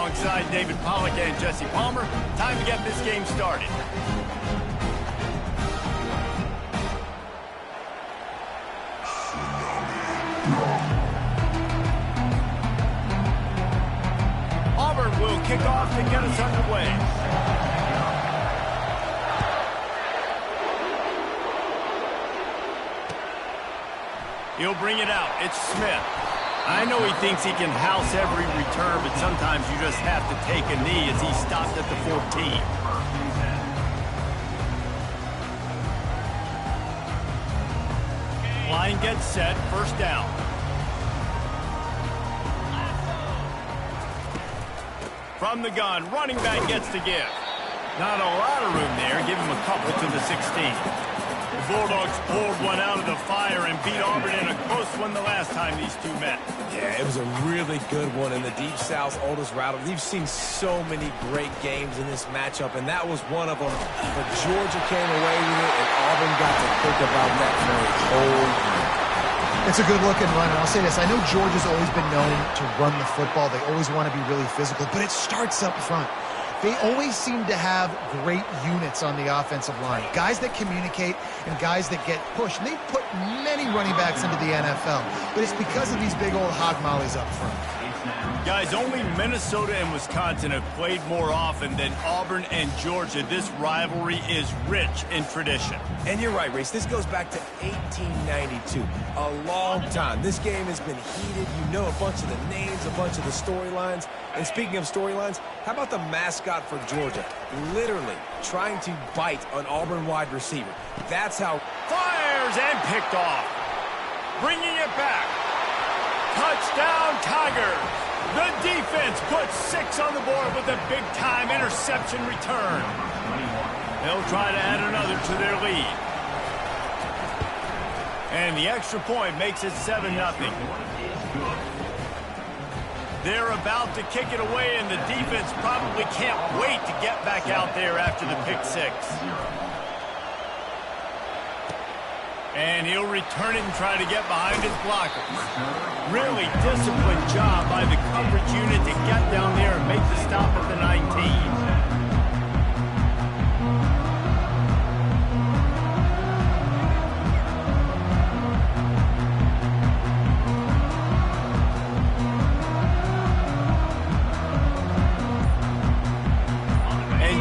alongside David Pollack and Jesse Palmer. Time to get this game started. Auburn will kick off to get us underway. He'll bring it out. It's Smith. I know he thinks he can house every return, but sometimes you just have to take a knee as he stopped at the 14. Line gets set, first down. From the gun, running back gets to give. Not a lot of room there. Give him a couple to the 16. The Bulldogs pulled one out of the fire and beat Auburn in a close one the last time these two met. Yeah, it was a really good one in the Deep South's oldest rattle. We've seen so many great games in this matchup, and that was one of them. But Georgia came away with it, and Auburn got to think about that for a whole year. It's a good-looking run, and I'll say this. I know Georgia's always been known to run the football. They always want to be really physical, but it starts up front. They always seem to have great units on the offensive line. Guys that communicate and guys that get pushed. And they've put many running backs into the NFL, but it's because of these big old hog mollies up front. Guys, only Minnesota and Wisconsin have played more often than Auburn and Georgia. This rivalry is rich in tradition. And you're right, Reese. This goes back to 1892. A long time. This game has been heated. You know a bunch of the names, a bunch of the storylines. And speaking of storylines, how about the mascot for Georgia? Literally trying to bite an Auburn wide receiver. That's how... Fires and picked off. Bringing it back. Touchdown, Tigers. The defense puts 6 on the board with a big-time interception return. They'll try to add another to their lead. And the extra point makes it 7-0. They're about to kick it away, and the defense probably can't wait to get back out there after the pick 6. And he'll return it and try to get behind his blockers. Really disciplined job by the coverage unit to get down there and make the stop at the 19.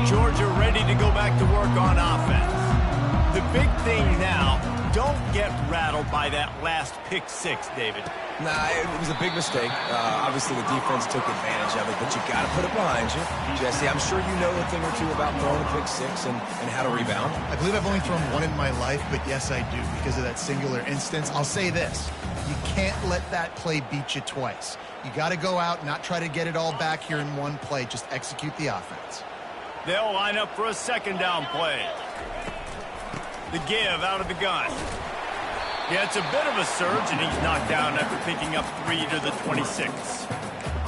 Georgia ready to go back to work on offense. The big thing now, don't get rattled by that last pick 6, David. Nah, it was a big mistake. Obviously, the defense took advantage of it, but you got to put it behind you. Jesse, I'm sure you know a thing or two about throwing a pick 6 and how to rebound. I believe I've only thrown one in my life, but yes, I do because of that singular instance. I'll say this. You can't let that play beat you twice. You got to go out, not try to get it all back here in one play. Just execute the offense. They'll line up for a second down play. The give out of the gun. Yeah, it's a bit of a surge, and he's knocked down after picking up 3 to the 26.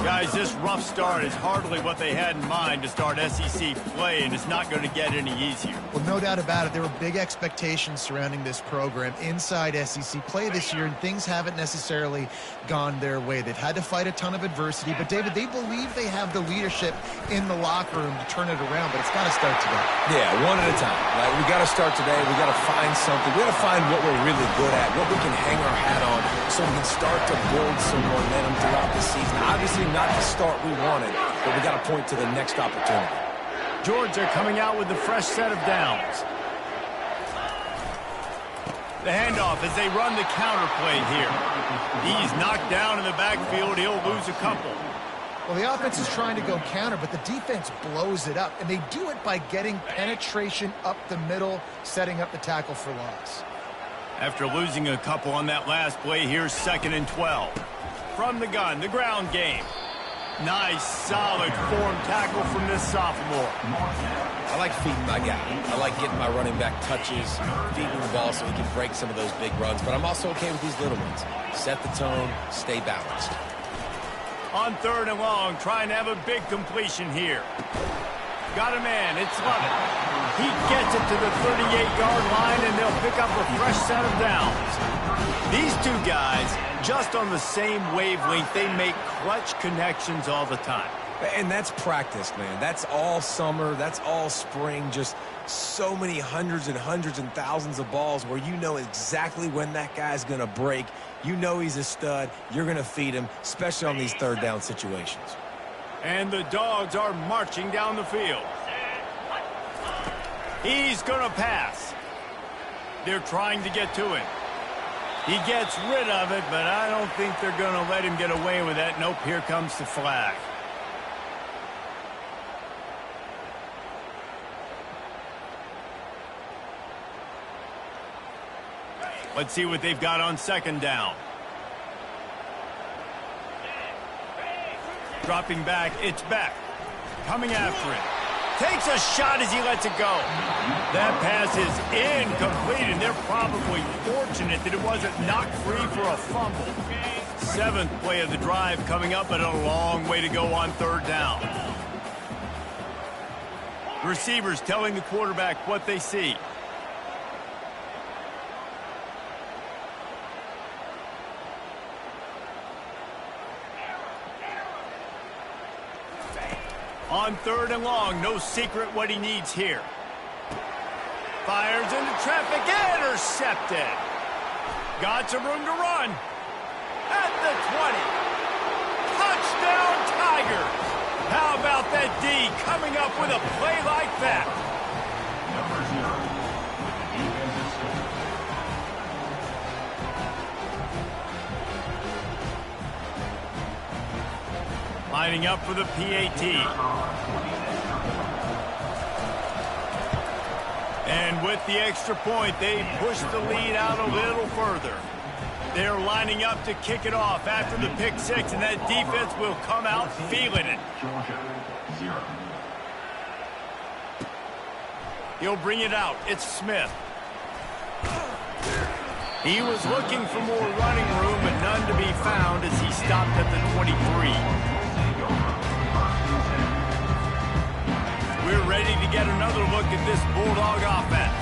Guys, this rough start is hardly what they had in mind to start SEC play, and it's not going to get any easier. Well, no doubt about it. There were big expectations surrounding this program inside SEC play this year, and things haven't necessarily gone their way. They've had to fight a ton of adversity, but, David, they believe they have the leadership in the locker room to turn it around, but it's got to start today. Yeah, one at a time. Right? We got to start today. We got to find something. We got to find what we're really good at, what we can hang our hat on, so we can start to build some momentum throughout the season. Obviously, not the start we wanted, but we got to point to the next opportunity. Georgia coming out with the fresh set of downs. The handoff as they run the counter play here. He's knocked down in the backfield. He'll lose a couple. Well, the offense is trying to go counter, but the defense blows it up, and they do it by getting penetration up the middle, setting up the tackle for loss. After losing a couple on that last play, here's 2nd and 12. From the gun, the ground game. Nice, solid form tackle from this sophomore. I like feeding my guy. I like getting my running back touches, feeding the ball so he can break some of those big runs, but I'm also okay with these little ones. Set the tone, stay balanced. On 3rd and long, trying to have a big completion here. Got a man, it's Lovett. He gets it to the 38-yard line, and they'll pick up a fresh set of downs. These two guys, just on the same wavelength, they make clutch connections all the time. And that's practice, man. That's all summer. That's all spring. Just so many hundreds and thousands of balls where you know exactly when that guy's going to break. You know he's a stud. You're going to feed him, especially on these third down situations. And the Dogs are marching down the field. He's going to pass. They're trying to get to him. He gets rid of it, but I don't think they're going to let him get away with that. Nope, here comes the flag. Let's see what they've got on second down. Dropping back, it's Beck. Coming after him. Takes a shot as he lets it go. That pass is incomplete, and they're probably fortunate that it wasn't knocked free for a fumble. 7th play of the drive coming up, but a long way to go on third down. Receivers telling the quarterback what they see. On third and long, no secret what he needs here. Fires into traffic, intercepted. Got some room to run. At the 20. Touchdown, Tigers. How about that D coming up with a play like that? Lining up for the PAT. And with the extra point, they push the lead out a little further. They're lining up to kick it off after the pick six, and that defense will come out feeling it. He'll bring it out. It's Smith. He was looking for more running room, but none to be found as he stopped at the 23. We're ready to get another look at this Bulldog offense.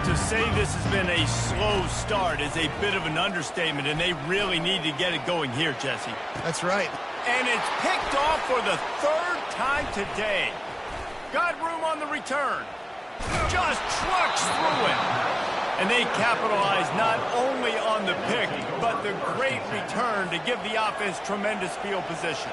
To say this has been a slow start is a bit of an understatement, and they really need to get it going here, Jesse. That's right. And it's picked off for the 3rd time today. Got room on the return. Just trucks through it. And they capitalize not only on the pick, but the great return to give the offense tremendous field position.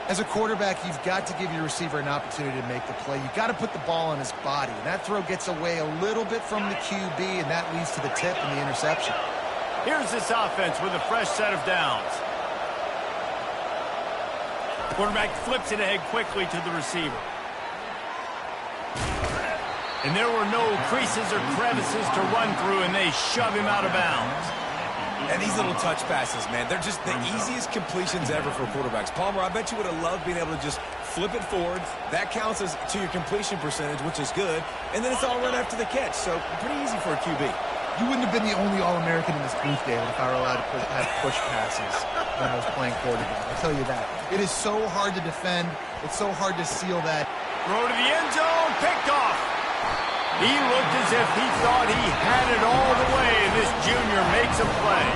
As a quarterback, you've got to give your receiver an opportunity to make the play. You've got to put the ball on his body. And that throw gets away a little bit from the QB, and that leads to the tip and the interception. Here's this offense with a fresh set of downs. Quarterback flips it ahead quickly to the receiver. And there were no creases or crevices to run through, and they shove him out of bounds. And these little touch passes, man, they're just the easiest completions ever for quarterbacks. Palmer, I bet you would have loved being able to just flip it forward. That counts as to your completion percentage, which is good. And then it's all run after the catch, so pretty easy for a QB. You wouldn't have been the only All-American in this booth, David, if I were allowed to have push passes when I was playing quarterback. I'll tell you that. It is so hard to defend. It's so hard to seal that. Throw to the end zone, picked off. He looked as if he thought he had it all the way, and this junior makes a play.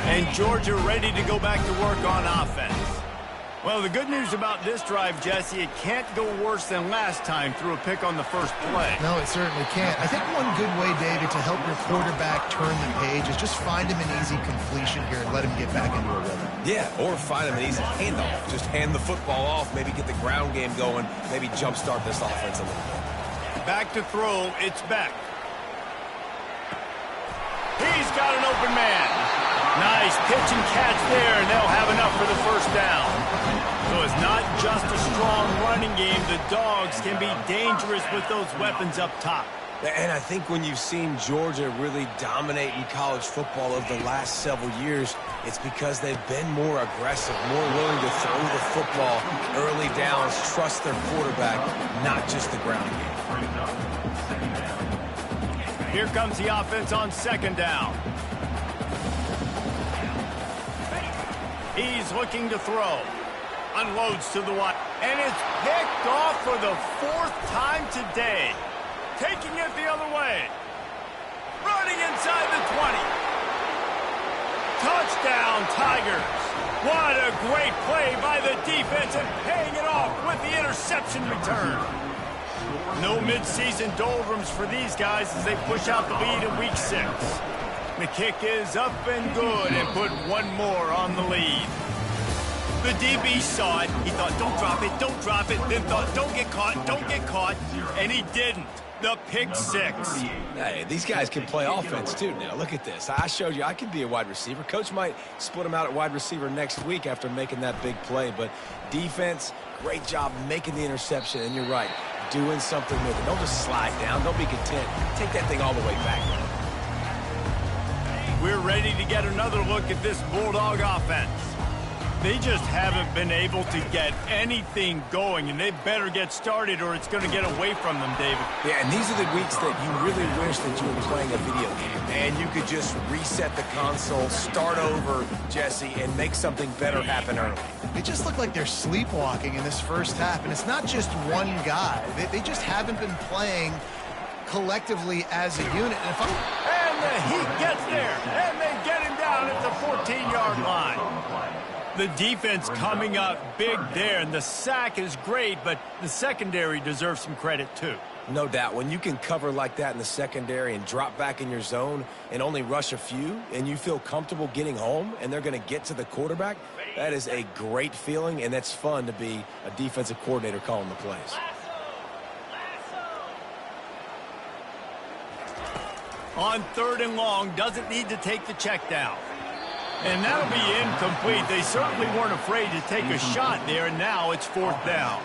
And Georgia ready to go back to work on offense. Well, the good news about this drive, Jesse, it can't go worse than last time through a pick on the first play. No, it certainly can't. I think one good way, David, to help your quarterback turn the page is just find him an easy completion here and let him get back into a rhythm. Yeah, or find him an easy handoff. Just hand the football off, maybe get the ground game going, maybe jumpstart this offense a little bit. Back to throw, it's Beck. He's got an open man. Nice pitch and catch there, and they'll have enough for the first down. So it's not just a strong running game. The Dogs can be dangerous with those weapons up top. And I think when you've seen Georgia really dominate in college football over the last several years, it's because they've been more aggressive, more willing to throw the football early downs, trust their quarterback, not just the ground game. Here comes the offense on second down. He's looking to throw. Unloads to the wide. And it's picked off for the 4th time today. Taking it the other way. Running inside the 20. Touchdown, Tigers. What a great play by the defense and paying it off with the interception return. No midseason doldrums for these guys as they push out the lead in Week 6. The kick is up and good and put one more on the lead. The DB saw it. He thought, don't drop it. Then thought, don't get caught. And he didn't. The pick 6. Hey, these guys can play offense, too, now. Look at this. I showed you I can be a wide receiver. Coach might split him out at wide receiver next week after making that big play. But defense, great job making the interception. And you're right, doing something with it. Don't just slide down. Don't be content. Take that thing all the way back. We're ready to get another look at this Bulldog offense. They just haven't been able to get anything going, and they better get started or it's going to get away from them, David. Yeah, and these are the weeks that you really wish that you were playing a video game, and you could just reset the console, start over, Jesse, and make something better happen early. They just look like they're sleepwalking in this first half, and it's not just one guy. They just haven't been playing collectively as a unit. And the Heat gets there, and they get him down at the 14-yard line. The defense coming up big there, and the sack is great, but the secondary deserves some credit too. No doubt. When you can cover like that in the secondary and drop back in your zone and only rush a few, and you feel comfortable getting home, and they're going to get to the quarterback, that is a great feeling, and that's fun to be a defensive coordinator calling the plays. On 3rd and long, doesn't need to take the check down. And that'll be incomplete. They certainly weren't afraid to take a shot there, and now it's 4th down.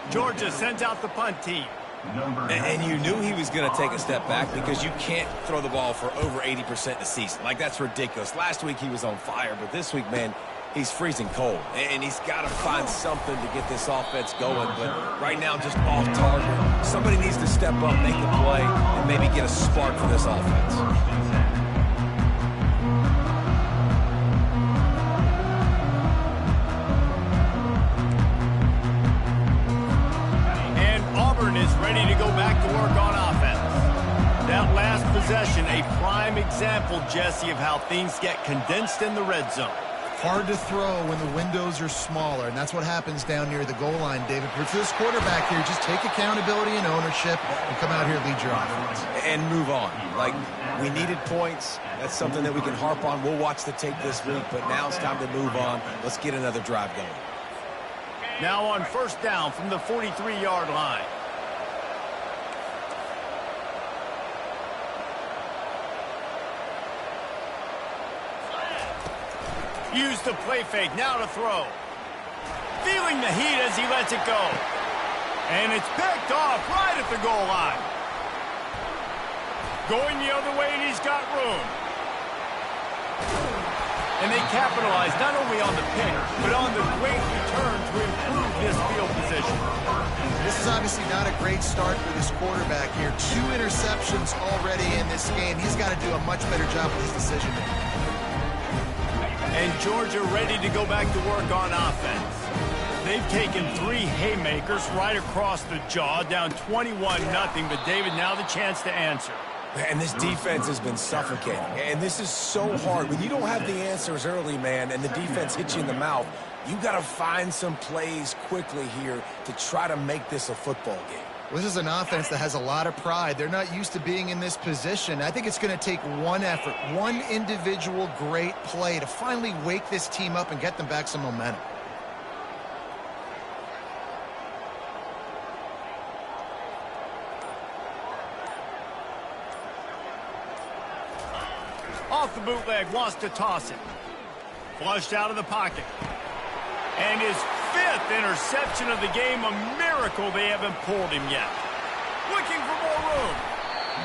Georgia sends out the punt team. And you knew he was going to take a step back because you can't throw the ball for over 80% in the season. Like, that's ridiculous. Last week he was on fire, but this week, man, he's freezing cold. And he's got to find something to get this offense going. But right now, just off target. Somebody needs to step up, make a play, and maybe get a spark for this offense. Is ready to go back to work on offense. That last possession, a prime example, Jesse, of how things get condensed in the red zone. Hard to throw when the windows are smaller, and that's what happens down near the goal line, David. But for this quarterback here, just take accountability and ownership and come out here and lead your offense. And move on. Like, we needed points. That's something that we can harp on. We'll watch the tape this week, but now it's time to move on. Let's get another drive going. Now on 1st down from the 43-yard line. Use the play fake, now to throw. Feeling the heat as he lets it go. And it's picked off right at the goal line. Going the other way, and he's got room. And they capitalize not only on the pick, but on the great return to improve this field position. This is obviously not a great start for this quarterback here. 2 interceptions already in this game. He's got to do a much better job with his decision making. And Georgia ready to go back to work on offense. They've taken 3 haymakers right across the jaw, down 21-0. But, David, now the chance to answer. And this defense has been suffocating. And this is so hard. When you don't have the answers early, man, and the defense hits you in the mouth, you got to find some plays quickly here to try to make this a football game. This is an offense that has a lot of pride. They're not used to being in this position. I think it's going to take one effort, one individual great play to finally wake this team up and get them back some momentum. Off the bootleg, wants to toss it. Flushed out of the pocket. And his 5th interception of the game, a miracle they haven't pulled him yet. Looking for more room.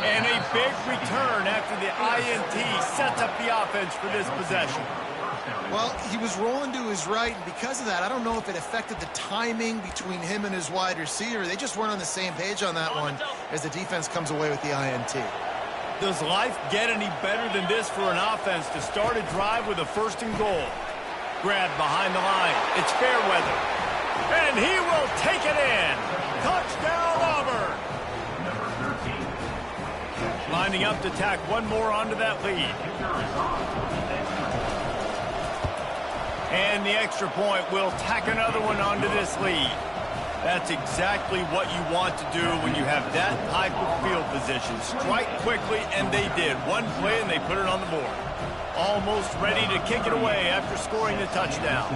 And a big return after the INT sets up the offense for this possession. Well, he was rolling to his right, and because of that, I don't know if it affected the timing between him and his wide receiver. They just weren't on the same page on that one as the defense comes away with the INT. Does life get any better than this for an offense to start a drive with a 1st and goal? Grabbed behind the line. It's fair weather. And he will take it in. Touchdown, Auburn. Lining up to tack one more onto that lead. And the extra point will tack another one onto this lead. That's exactly what you want to do when you have that type of field position. Strike quickly, and they did. One play, and they put it on the board. Almost ready to kick it away after scoring the touchdown.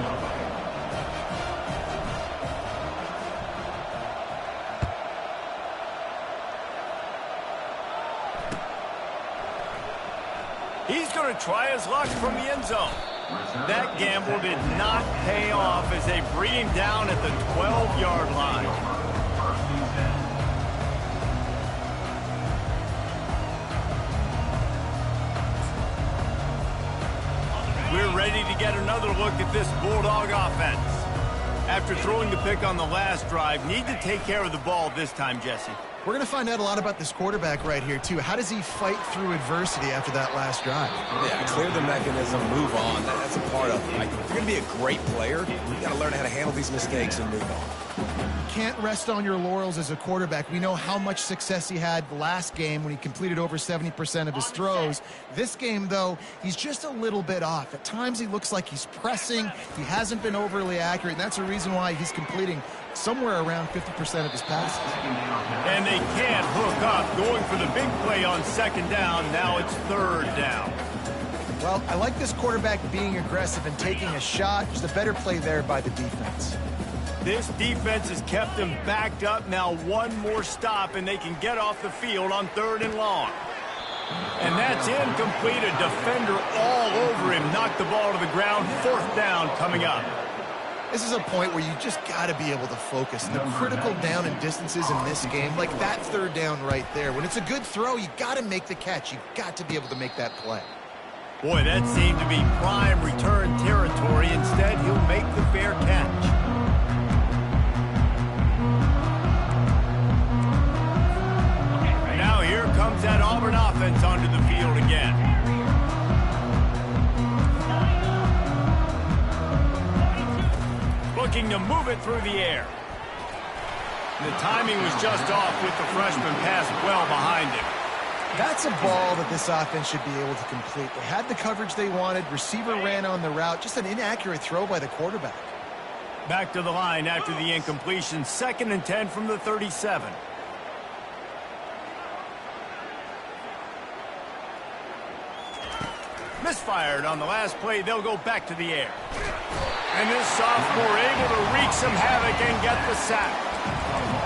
He's going to try his luck from the end zone. That gamble did not pay off as they bring him down at the 12-yard line. We're ready to get another look at this Bulldog offense. After throwing the pick on the last drive, need to take care of the ball this time, Jesse. We're going to find out a lot about this quarterback right here, too. How does he fight through adversity after that last drive? Yeah, clear the mechanism, move on. That's a part of it. Like, if you're going to be a great player, you got to learn how to handle these mistakes and move on. Can't rest on your laurels as a quarterback. We know how much success he had last game when he completed over 70% of his throws. This game, though, he's just a little bit off. At times, he looks like he's pressing. He hasn't been overly accurate, and that's a reason why he's completing somewhere around 50% of his passes. And they can't hook up, going for the big play on second down. Now it's third down. Well, I like this quarterback being aggressive and taking a shot. Just a better play there by the defense. This defense has kept them backed up. Now one more stop, and they can get off the field on third and long. And that's incomplete. A defender all over him. Knocked the ball to the ground. Fourth down coming up. This is a point where you just got to be able to focus. The critical down and distances in this game, like that third down right there. When it's a good throw, you got to make the catch. You've got to be able to make that play. Boy, that seemed to be prime return territory. Instead, he'll make the fair catch. Now here comes that Auburn offense onto the field again. Looking to move it through the air. The timing was just off with the freshman pass well behind him. That's a ball that this offense should be able to complete. They had the coverage they wanted. Receiver ran on the route. Just an inaccurate throw by the quarterback. Back to the line after the incompletion. 2nd and 10 from the 37. Misfired on the last play. They'll go back to the air. And this sophomore able to wreak some havoc and get the sack.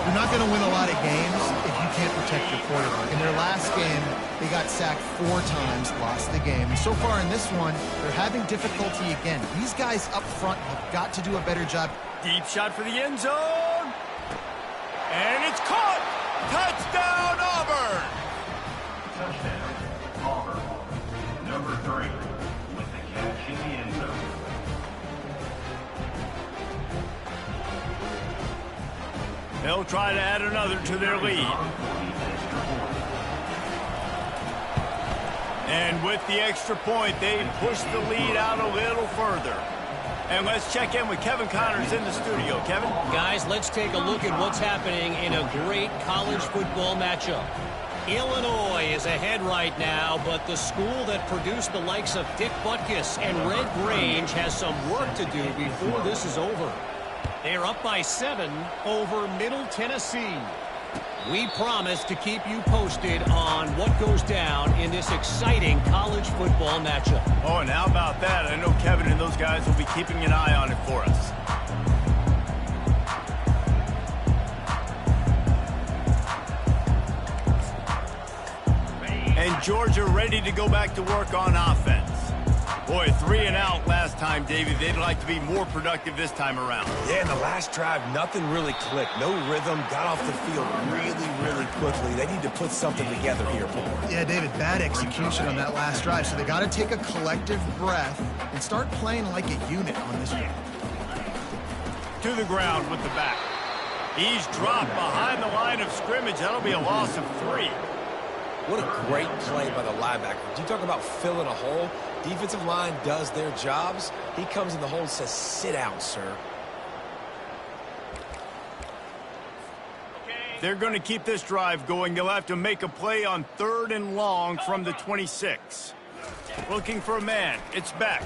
You're not going to win a lot of games if you can't protect your quarterback. In their last game, they got sacked 4 times, lost the game. And so far in this one, they're having difficulty again. These guys up front have got to do a better job. Deep shot for the end zone. And it's caught. Touchdown, Auburn. Touchdown, Auburn. Number 3 with the catch in the end zone. They'll try to add another to their lead. And with the extra point, they push the lead out a little further. And let's check in with Kevin Connors in the studio. Kevin? Guys, let's take a look at what's happening in a great college football matchup. Illinois is ahead right now, but the school that produced the likes of Dick Butkus and Red Grange has some work to do before this is over. They're up by 7 over Middle Tennessee. We promise to keep you posted on what goes down in this exciting college football matchup. Oh, and how about that? I know Kevin and those guys will be keeping an eye on it for us. And Georgia ready to go back to work on offense. Boy, 3 and out last time, Davey. They'd like to be more productive this time around. Yeah, in the last drive, nothing really clicked. No rhythm, got off the field really quickly. They need to put something together here, Paul. Yeah, David, bad execution on that last drive. So they got to take a collective breath and start playing like a unit on this one. To the ground with the back. He's dropped behind the line of scrimmage. That'll be a loss of 3. What a great play by the linebacker. You talk about filling a hole. Defensive line does their jobs. He comes in the hole and says, sit down, sir. They're going to keep this drive going. They'll have to make a play on 3rd and long from the 26. Looking for a man. It's back.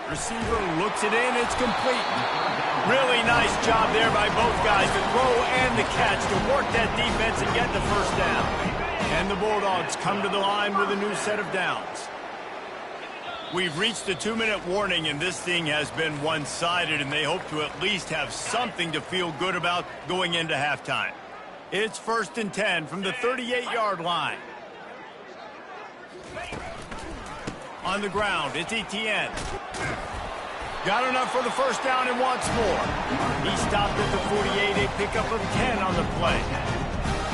Receiver looks it in. It's complete. Really nice job there by both guys, the throw and the catch, to work that defense and get the first down. And the Bulldogs come to the line with a new set of downs. We've reached the 2-minute warning, and this thing has been one-sided, and they hope to at least have something to feel good about going into halftime. It's 1st and 10 from the 38-yard line. On the ground, it's Etienne. Got enough for the first down and wants more. He stopped at the 48, a pickup of 10 on the play.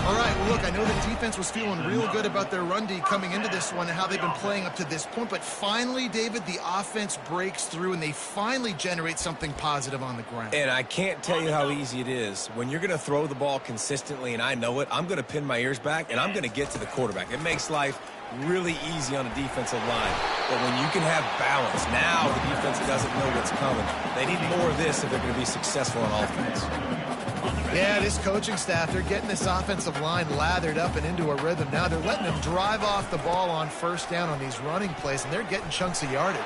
All right, well, look, I know the defense was feeling real good about their run D coming into this one and how they've been playing up to this point, but finally, David, the offense breaks through and they finally generate something positive on the ground. And I can't tell you how easy it is. When you're going to throw the ball consistently, and I know it, I'm going to pin my ears back, and I'm going to get to the quarterback. It makes life really easy on a defensive line. But when you can have balance, now the defense doesn't know what's coming. They need more of this if they're going to be successful on offense. Yeah, this coaching staff, they're getting this offensive line lathered up and into a rhythm. Now they're letting them drive off the ball on first down on these running plays, and they're getting chunks of yardage.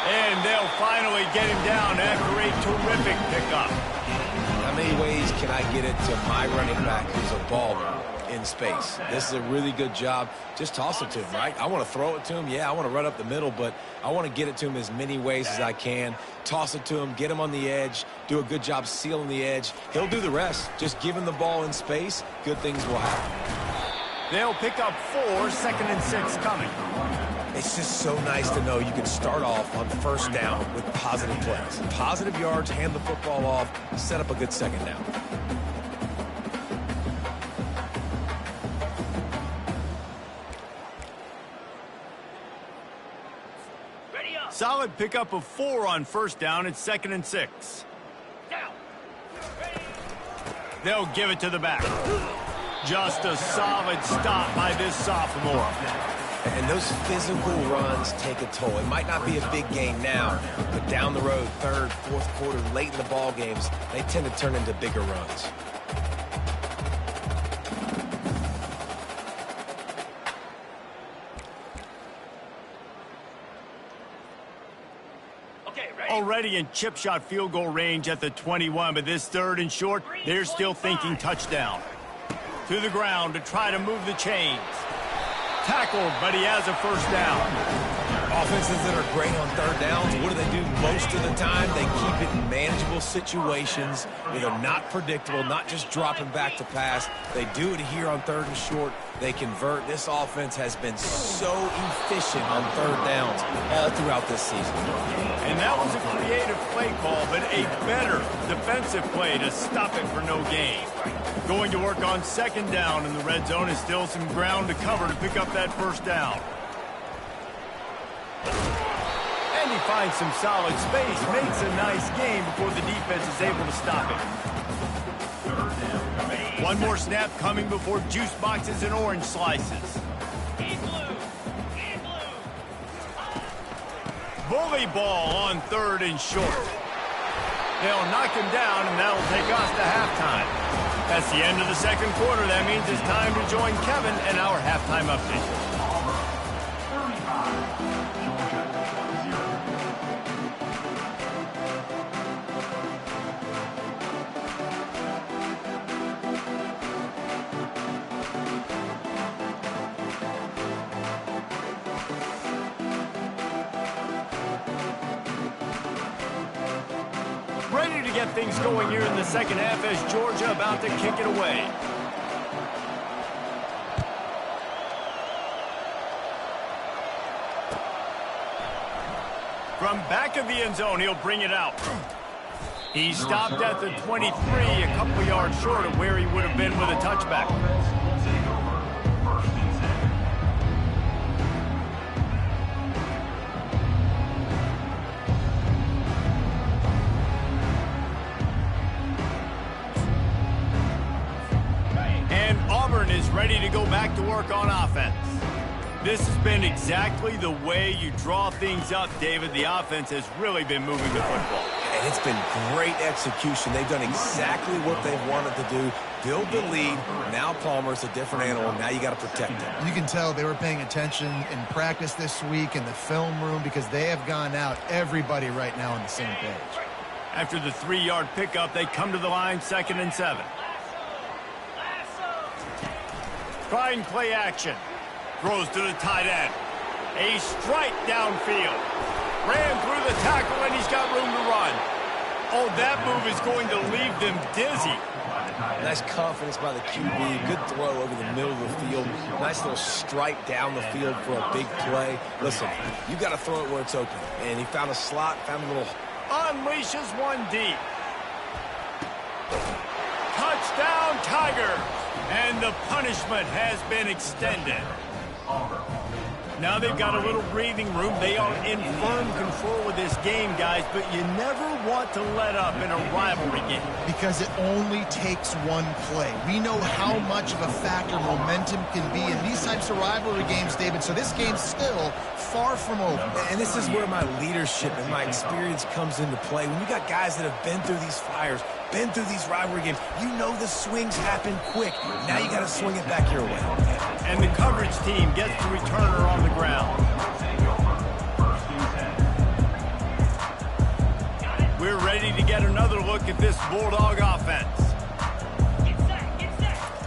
And they'll finally get him down after a terrific pickup. How many ways can I get it to my running back who's a baller in space? This is a really good job. Just toss it to him, right? I want to throw it to him. Yeah, I want to run up the middle, but I want to get it to him as many ways as I can. Toss it to him, get him on the edge, do a good job sealing the edge. He'll do the rest. Just give him the ball in space. Good things will happen. They'll pick up 4, 2nd and 6 coming. It's just so nice to know you can start off on first down with positive plays. Positive yards, hand the football off, set up a good second down. Solid pickup of 4 on first down. It's 2nd and 6. They'll give it to the back. Just a solid stop by this sophomore. And those physical runs take a toll. It might not be a big gain now, but down the road, 3rd, 4th quarter, late in the ball games, they tend to turn into bigger runs. Already in chip shot field goal range at the 21, but this 3rd and short, they're still thinking touchdown. To the ground to try to move the chains. Tackled, but he has a first down. Offenses that are great on 3rd downs, what do? Most of the time, they keep it in manageable situations where they're not predictable, not just dropping back to pass. They do it here on 3rd and short. They convert. This offense has been so efficient on 3rd downs all throughout this season. And that was a creative play call, but a better defensive play to stop it for no gain. Going to work on 2nd down in the red zone is still some ground to cover to pick up that first down. And he finds some solid space, makes a nice game before the defense is able to stop it. One more snap coming before juice boxes and orange slices. Bully ball on 3rd and short. They'll knock him down, and that'll take us to halftime. That's the end of the 2nd quarter. That means it's time to join Kevin and our halftime update. Ready to get things going here in the 2nd half as Georgia about to kick it away. From back of the end zone, he'll bring it out. He stopped at the 23, a couple yards short of where he would have been with a touchback. ready to go back to work on offense. This has been exactly the way you draw things up, David. The offense has really been moving the football. And it's been great execution. They've done exactly what they've wanted to do. Build the lead. Now Palmer's a different animal. Now you got to protect him. You can tell they were paying attention in practice this week in the film room because they have gone out, everybody right now on the same page. After the 3-yard pickup, they come to the line, 2nd and 7. Try and play action. Throws to the tight end. A strike downfield. Ran through the tackle, and he's got room to run. Oh, that move is going to leave them dizzy. Nice confidence by the QB. Good throw over the middle of the field. Nice little strike down the field for a big play. Listen, you got to throw it where it's open. And he found a slot, found a little... Unleashes one deep. Touchdown, Tiger. And the punishment has been extended. Now they've got a little breathing room. They are in firm control of this game, guys, but you never want to let up in a rivalry game. Because it only takes one play. We know how much of a factor momentum can be in these types of rivalry games, David, so this game's still far from over. And this is where my leadership and my experience comes into play. When you got guys that have been through these fires, been through these rivalry games, you know the swings happen quick. Now you got to swing it back your way. And the coverage team gets the returner on the ground. We're ready to get another look at this Bulldog offense.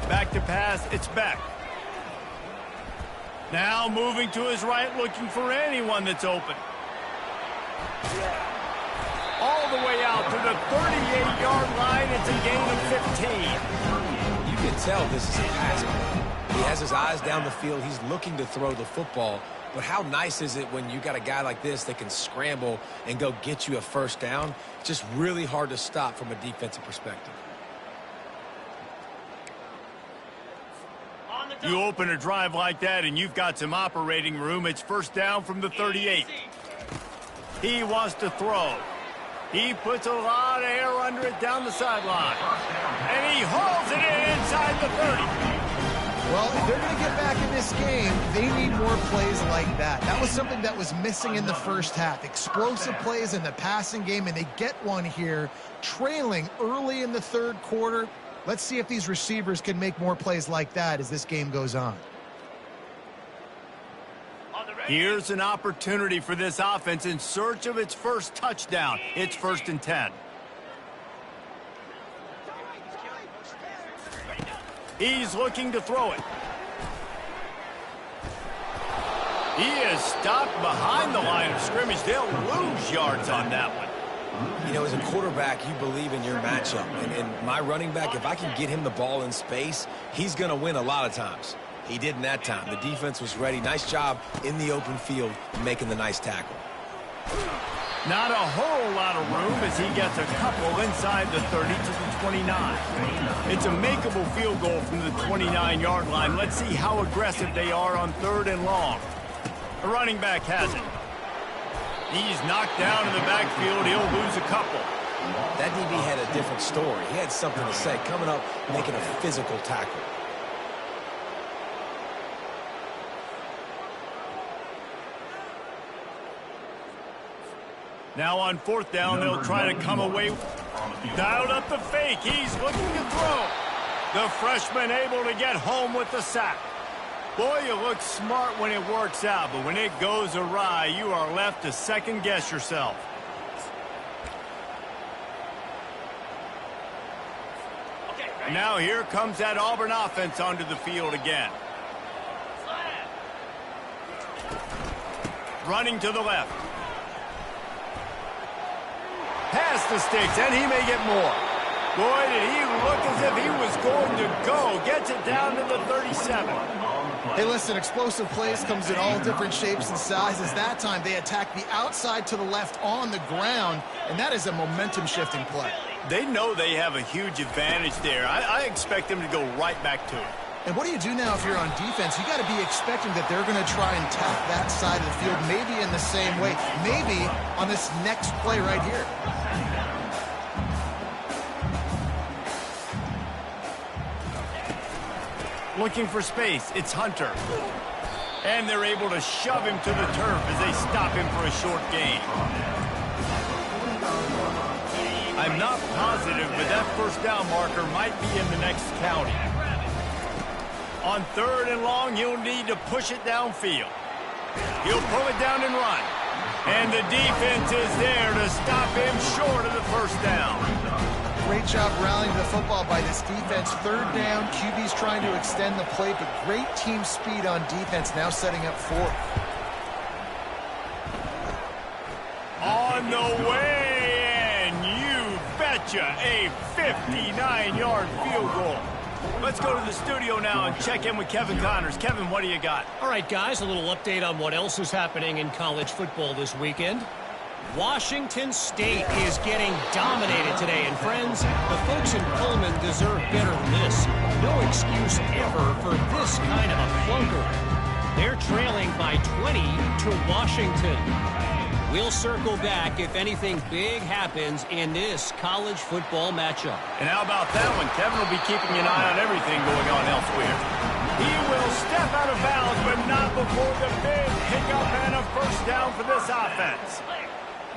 Back to pass, it's Beck. Now moving to his right, looking for anyone that's open. All the way out to the 38-yard line. It's a gain of 15. You can tell this is a pass play. He has his eyes down the field. He's looking to throw the football. But how nice is it when you got a guy like this that can scramble and go get you a first down? It's just really hard to stop from a defensive perspective. You open a drive like that and you've got some operating room. It's first down from the 38. He wants to throw. He puts a lot of air under it down the sideline. And he hauls it in inside the 30. Well, if they're going to get back in this game, they need more plays like that. That was something that was missing in the first half. Explosive plays in the passing game, and they get one here, trailing early in the third quarter. Let's see if these receivers can make more plays like that as this game goes on. Here's an opportunity for this offense in search of its first touchdown. It's 1st and 10. He's looking to throw it. He is stopped behind the line of scrimmage. They'll lose yards on that one. You know, as a quarterback, you believe in your matchup. And my running back, if I can get him the ball in space, he's going to win a lot of times. He didn't that time. The defense was ready. Nice job in the open field making the nice tackle. Not a whole lot of room as he gets a couple inside the 30 to the 29. It's a makeable field goal from the 29-yard line. Let's see how aggressive they are on 3rd and long. The running back has it. He's knocked down in the backfield. He'll lose a couple. That DB had a different story. He had something to say, coming up, making a physical tackle. Now on 4th down, they'll try to come away. Dialed up the fake. He's looking to throw. The freshman able to get home with the sack. Boy, you look smart when it works out, but when it goes awry, you are left to second-guess yourself. Now here comes that Auburn offense onto the field again. Running to the left. Past the sticks, and he may get more. Boy, did he look as if he was going to go. Gets it down to the 37. Hey, listen, explosive plays comes in all different shapes and sizes. That time, they attack the outside to the left on the ground, and that is a momentum-shifting play. They know they have a huge advantage there. I expect them to go right back to it. And what do you do now if you're on defense? You got to be expecting that they're going to try and tap that side of the field, maybe in the same way, maybe on this next play right here. Looking for space, it's Hunter. And they're able to shove him to the turf as they stop him for a short gain. I'm not positive, but that first down marker might be in the next county. On 3rd and long, he'll need to push it downfield. He'll pull it down and run. And the defense is there to stop him short of the first down. Great job rallying the football by this defense. 3rd down, QB's trying to extend the play, but great team speed on defense, now setting up 4th. On the way, and you betcha, a 59-yard field goal. Let's go to the studio now and check in with Kevin Connors. Kevin, what do you got? All right, guys, a little update on what else is happening in college football this weekend. Washington State is getting dominated today, and friends, the folks in Pullman deserve better than this. No excuse ever for this kind of a clunker. They're trailing by 20 to Washington. We'll circle back if anything big happens in this college football matchup. And how about that one? Kevin will be keeping an eye on everything going on elsewhere. He will step out of bounds, but not before the big hiccup and a first down for this offense.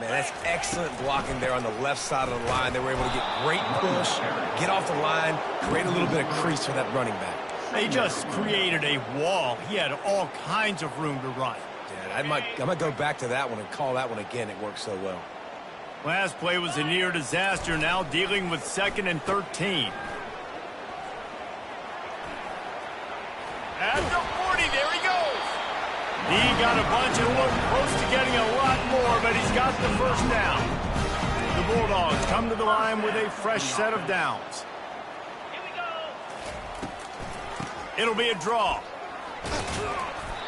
Man, that's excellent blocking there on the left side of the line. They were able to get great push, get off the line, create a little bit of crease for that running back. They just created a wall. He had all kinds of room to run. Yeah, I might go back to that one and call that one again. It worked so well. Last play was a near disaster, now dealing with 2nd and 13. At the 40, there he goes. He got a bunch and looked close to getting a lot more, but he's got the first down. The Bulldogs come to the line with a fresh set of downs. It'll be a draw.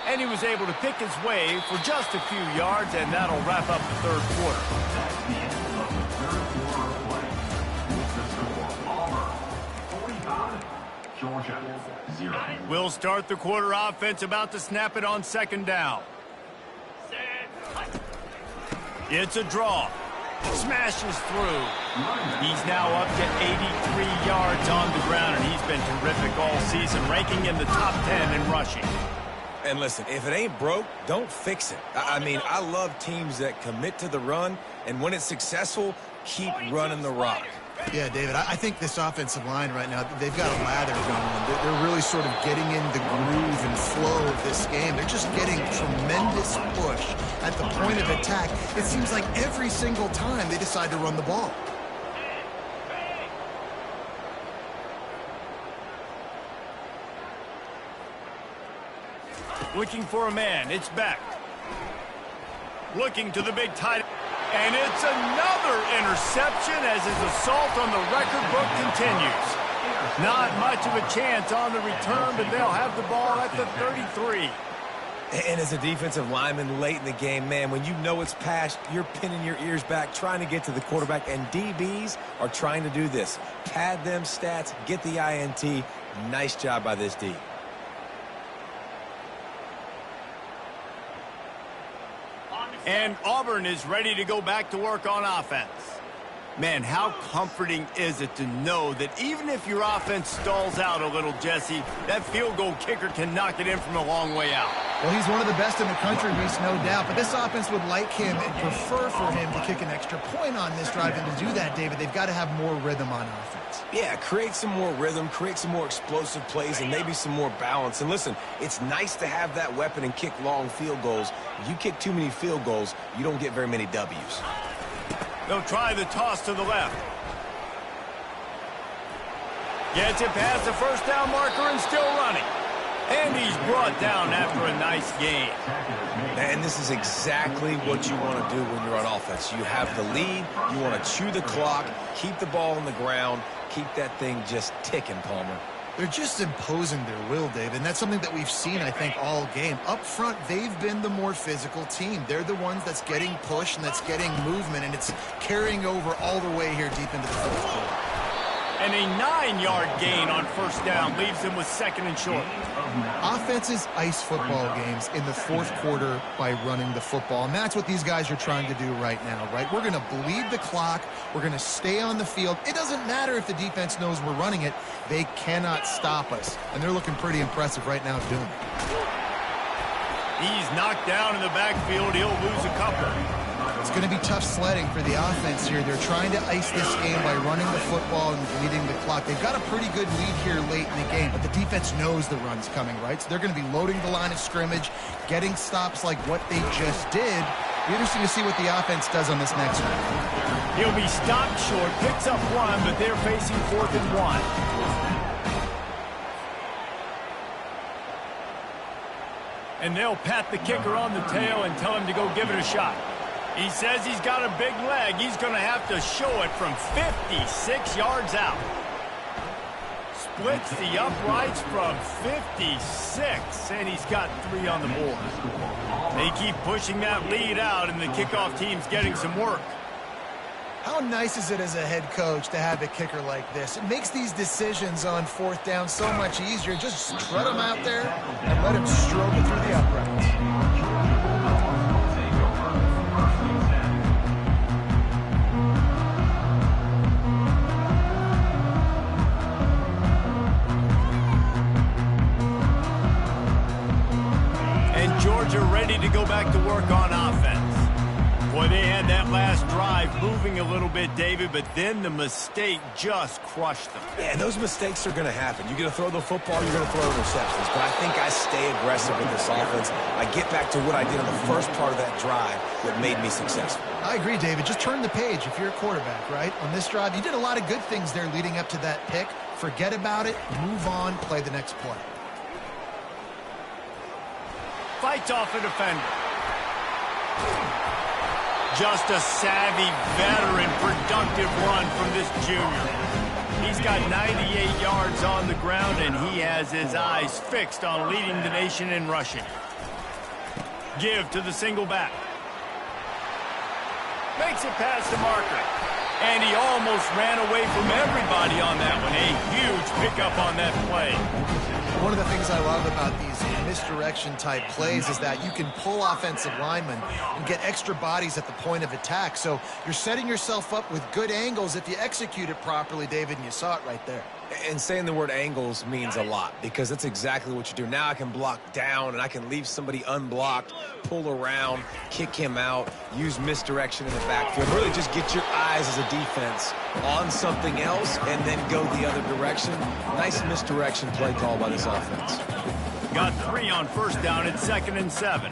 And he was able to pick his way for just a few yards, and that'll wrap up the 3rd quarter. That's the end of the 3rd quarter of play. With the score, Auburn 45, Georgia 0. We'll start the quarter. Offense about to snap it on 2nd down. It's a draw. Smashes through. He's now up to 83 yards on the ground, and he's been terrific all season, ranking in the top 10 in rushing. And listen, if it ain't broke, don't fix it. I mean, I love teams that commit to the run, and when it's successful, keep running the rock. Yeah, David, I think this offensive line right now, they've got a lather going. They're really sort of getting in the groove and flow of this game. They're just getting tremendous push at the point of attack. It seems like every single time they decide to run the ball. Looking for a man. It's Beck. Looking to the big tight. And it's another interception as his assault on the record book continues. Not much of a chance on the return, but they'll have the ball at the 33. And as a defensive lineman late in the game, man, when you know it's past, you're pinning your ears back, trying to get to the quarterback, and DBs are trying to do this. Pad them stats, get the INT. Nice job by this D. And Auburn is ready to go back to work on offense. Man, how comforting is it to know that even if your offense stalls out a little, Jesse, that field goal kicker can knock it in from a long way out. Well, he's one of the best in the country, Reese, no doubt. But this offense would like him and prefer for him to kick an extra point on this drive. And to do that, David, they've got to have more rhythm on offense. Yeah, create some more rhythm, create some more explosive plays, and maybe some more balance. And listen, it's nice to have that weapon and kick long field goals. If you kick too many field goals, you don't get very many W's. They'll try the toss to the left. Gets it past the first down marker and still running. And he's brought down after a nice gain. And this is exactly what you want to do when you're on offense. You have the lead. You want to chew the clock, keep the ball on the ground, keep that thing just ticking, Palmer. They're just imposing their will, David, and that's something that we've seen, I think, all game. Up front, they've been the more physical team. They're the ones that's getting push and that's getting movement, and it's carrying over all the way here deep into the fourth quarter. And a 9-yard gain on first down leaves them with second and short. Offenses ice football games in the fourth quarter by running the football, and that's what these guys are trying to do right now, right? We're going to bleed the clock. We're going to stay on the field. It doesn't matter if the defense knows we're running it. They cannot stop us, and they're looking pretty impressive right now doing it. He's knocked down in the backfield. He'll lose a couple. It's going to be tough sledding for the offense here. They're trying to ice this game by running the football and bleeding the clock. They've got a pretty good lead here late in the game, but the defense knows the run's coming, right? So they're going to be loading the line of scrimmage, getting stops like what they just did. It'll be interesting to see what the offense does on this next one. He'll be stopped short, picks up one, but they're facing 4th and 1. And they'll pat the kicker on the tail and tell him to go give it a shot. He says he's got a big leg. He's going to have to show it from 56 yards out. Splits the uprights from 56, and he's got 3 on the board. They keep pushing that lead out, and the kickoff team's getting some work. How nice is it as a head coach to have a kicker like this? It makes these decisions on 4th down so much easier. Just strut him out there and let him stroke it through the uprights. Georgia ready to go back to work on offense. Boy, they had that last drive moving a little bit, David, but then the mistake just crushed them. Yeah, those mistakes are going to happen. You're going to throw the football, you're going to throw interceptions. But I think I stay aggressive with this offense. I get back to what I did on the first part of that drive that made me successful. I agree, David. Just turn the page if you're a quarterback, right? On this drive, you did a lot of good things there leading up to that pick. Forget about it, move on, play the next play. Fights off a defender. Just a savvy, veteran, productive run from this junior. He's got 98 yards on the ground, and he has his eyes fixed on leading the nation in rushing. Give to the single back. Makes it past the marker. And he almost ran away from everybody on that one. A huge pickup on that play. One of the things I love about these misdirection type plays is that you can pull offensive linemen and get extra bodies at the point of attack. So you're setting yourself up with good angles if you execute it properly, David, and you saw it right there. And saying the word angles means a lot because that's exactly what you do. Now I can block down and I can leave somebody unblocked, pull around, kick him out, use misdirection in the backfield. Really just get your eyes as a defense on something else and then go the other direction. Nice misdirection play call by this offense. Got 3 on first down at 2nd and 7.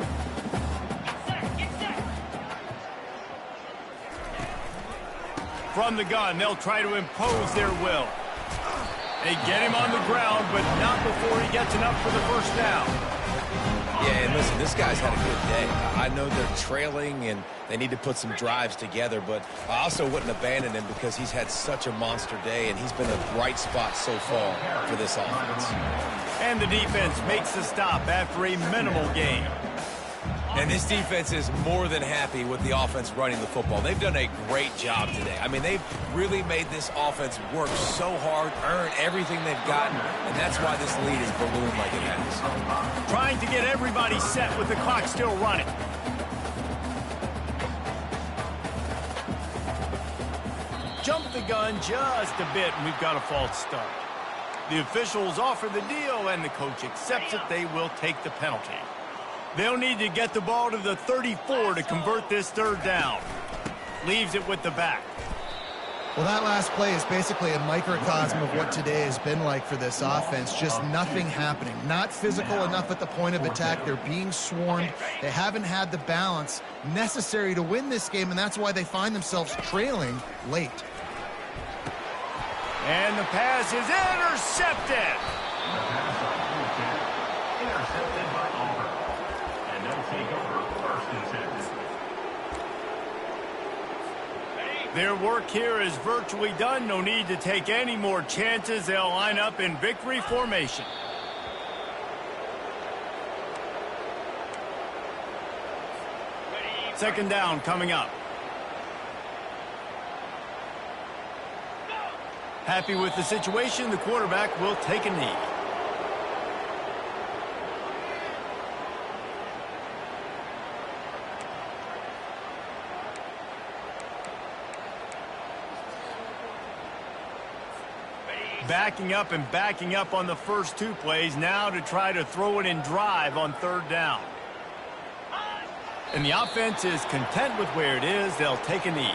From the gun, they'll try to impose their will. They get him on the ground, but not before he gets enough for the first down. Yeah, and listen, this guy's had a good day. I know they're trailing and they need to put some drives together, but I also wouldn't abandon him because he's had such a monster day and he's been a bright spot so far for this offense. And the defense makes the stop after a minimal gain. And this defense is more than happy with the offense running the football. They've done a great job today. I mean, they've really made this offense work so hard, earn everything they've gotten, and that's why this lead is ballooned like it has. Trying to get everybody set with the clock still running. Jump the gun just a bit, and we've got a false start. The officials offer the deal, and the coach accepts it. They will take the penalty. They'll need to get the ball to the 34 to convert this 3rd down. Leaves it with the back. Well, that last play is basically a microcosm of what today has been like for this offense. Just nothing happening. Not physical enough at the point of attack. They're being swarmed. They haven't had the balance necessary to win this game, and that's why they find themselves trailing late. And the pass is intercepted. Intercepted by Auburn. And they'll take over 1st and 10. Their work here is virtually done. No need to take any more chances. They'll line up in victory formation. Second down coming up. Happy with the situation, the quarterback will take a knee. Backing up and backing up on the first 2 plays now to try to throw it in drive on 3rd down. And the offense is content with where it is. They'll take a knee.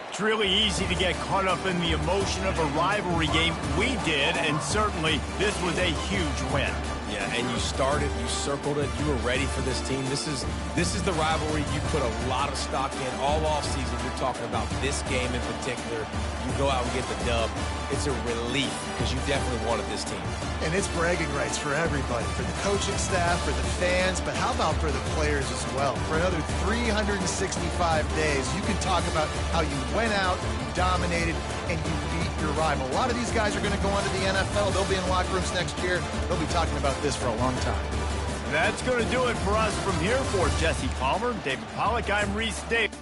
It's really easy to get caught up in the emotion of a rivalry game. We did, and certainly this was a huge win. Yeah, and you started, you circled it, you were ready for this team. This is the rivalry you put a lot of stock in all offseason. You're talking about this game in particular. You go out and get the dub. It's a relief because you definitely wanted this team. And it's bragging rights for everybody, for the coaching staff, for the fans, but how about for the players as well? For another 365 days, you can talk about how you went out, you dominated, and you beat your rival. A lot of these guys are going to go on to the NFL. They'll be in locker rooms next year. They'll be talking about this for a long time. That's going to do it for us from here. For Jesse Palmer, David Pollack, I'm Reese Davis.